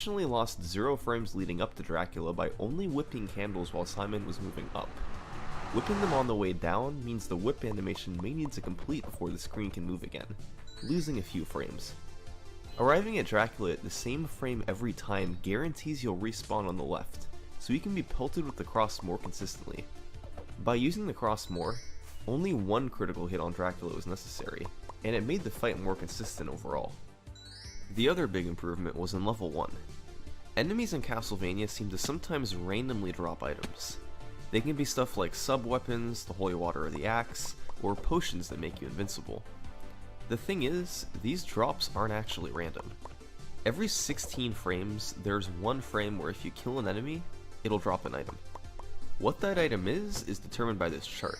additionally lost 0 frames leading up to Dracula by only whipping candles while Simon was moving up. Whipping them on the way down means the whip animation may need to complete before the screen can move again, losing a few frames. Arriving at Dracula at the same frame every time guarantees you'll respawn on the left, so you can be pelted with the cross more consistently. By using the cross more, only one critical hit on Dracula was necessary, and it made the fight more consistent overall. The other big improvement was in level 1. Enemies in Castlevania seem to sometimes randomly drop items. They can be stuff like sub-weapons, the holy water or the axe, or potions that make you invincible. The thing is, these drops aren't actually random. Every 16 frames, there's one frame where if you kill an enemy, it'll drop an item. What that item is determined by this chart.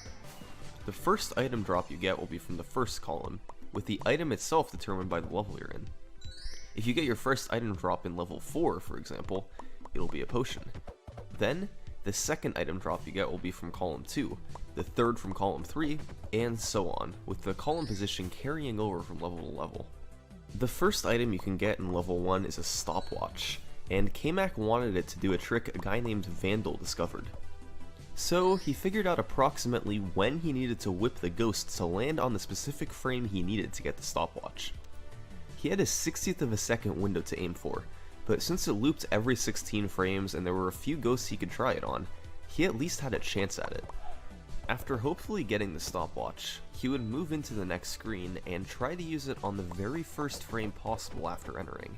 The first item drop you get will be from the first column, with the item itself determined by the level you're in. If you get your first item drop in level 4, for example, it'll be a potion. Then, the second item drop you get will be from column 2, the third from column 3, and so on, with the column position carrying over from level to level. The first item you can get in level 1 is a stopwatch, and K-Mac wanted it to do a trick a guy named Vandal discovered. So he figured out approximately when he needed to whip the ghost to land on the specific frame he needed to get the stopwatch. He had a 60th of a second window to aim for, but since it looped every 16 frames and there were a few ghosts he could try it on, he at least had a chance at it. After hopefully getting the stopwatch, he would move into the next screen and try to use it on the very first frame possible after entering.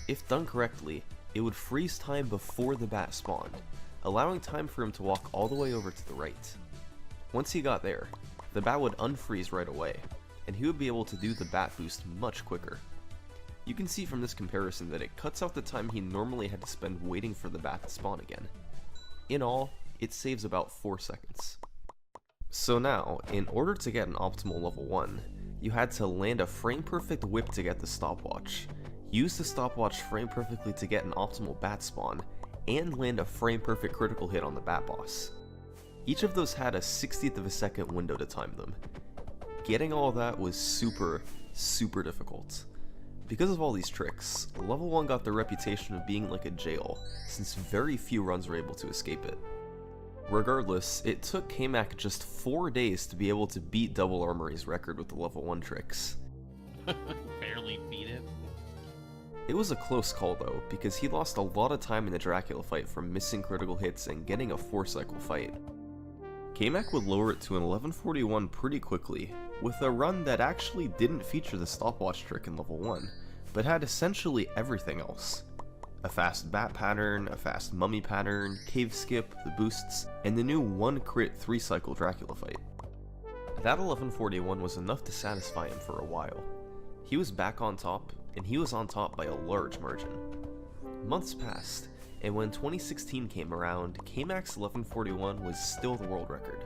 If done correctly, it would freeze time before the bat spawned, allowing time for him to walk all the way over to the right. Once he got there, the bat would unfreeze right away, and he would be able to do the bat boost much quicker. You can see from this comparison that it cuts out the time he normally had to spend waiting for the bat to spawn again. In all, it saves about 4 seconds. So now, in order to get an optimal level 1, you had to land a frame perfect whip to get the stopwatch, use the stopwatch frame perfectly to get an optimal bat spawn, and land a frame perfect critical hit on the bat boss. Each of those had a 60th of a second window to time them. Getting all of that was super difficult. Because of all these tricks, level 1 got the reputation of being like a jail, since very few runs were able to escape it. Regardless, it took K-Mac just 4 days to be able to beat Double Armory's record with the level 1 tricks. Barely beat it. It was a close call though, because he lost a lot of time in the Dracula fight from missing critical hits and getting a 4-cycle fight. K-Mac would lower it to an 1141 pretty quickly, with a run that actually didn't feature the stopwatch trick in level 1, but had essentially everything else. A fast bat pattern, a fast mummy pattern, cave skip, the boosts, and the new 1 crit 3-cycle Dracula fight. That 1141 was enough to satisfy him for a while. He was back on top, and he was on top by a large margin. Months passed, and when 2016 came around, K-Mac's 1141 was still the world record.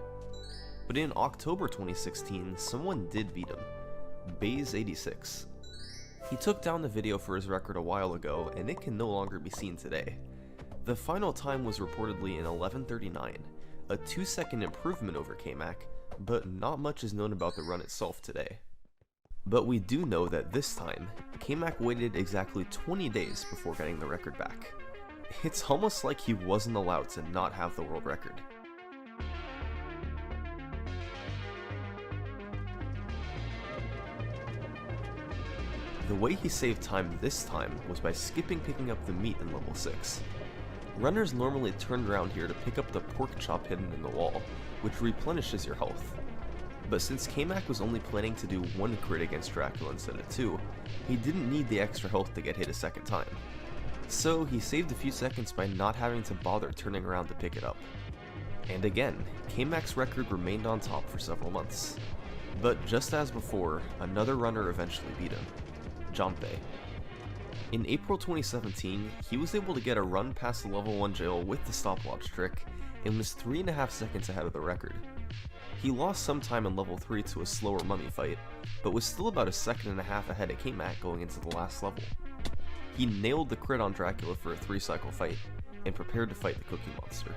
But in October 2016, someone did beat him, Baze86. He took down the video for his record a while ago, and it can no longer be seen today. The final time was reportedly in 1139, a 2-second improvement over K-Mac, but not much is known about the run itself today. But we do know that this time, K-Mac waited exactly 20 days before getting the record back. It's almost like he wasn't allowed to not have the world record. The way he saved time this time was by skipping picking up the meat in level 6. Runners normally turned around here to pick up the pork chop hidden in the wall, which replenishes your health. But since K-Mac was only planning to do 1 crit against Dracula instead of 2, he didn't need the extra health to get hit a second time. So he saved a few seconds by not having to bother turning around to pick it up. And again, K-Mac's record remained on top for several months. But just as before, another runner eventually beat him, Janpei. In April 2017, he was able to get a run past the level 1 jail with the stopwatch trick, and was 3.5 seconds ahead of the record. He lost some time in level 3 to a slower mummy fight, but was still about 1.5 seconds ahead of K-Mac going into the last level. He nailed the crit on Dracula for a 3-cycle fight, and prepared to fight the Cookie Monster.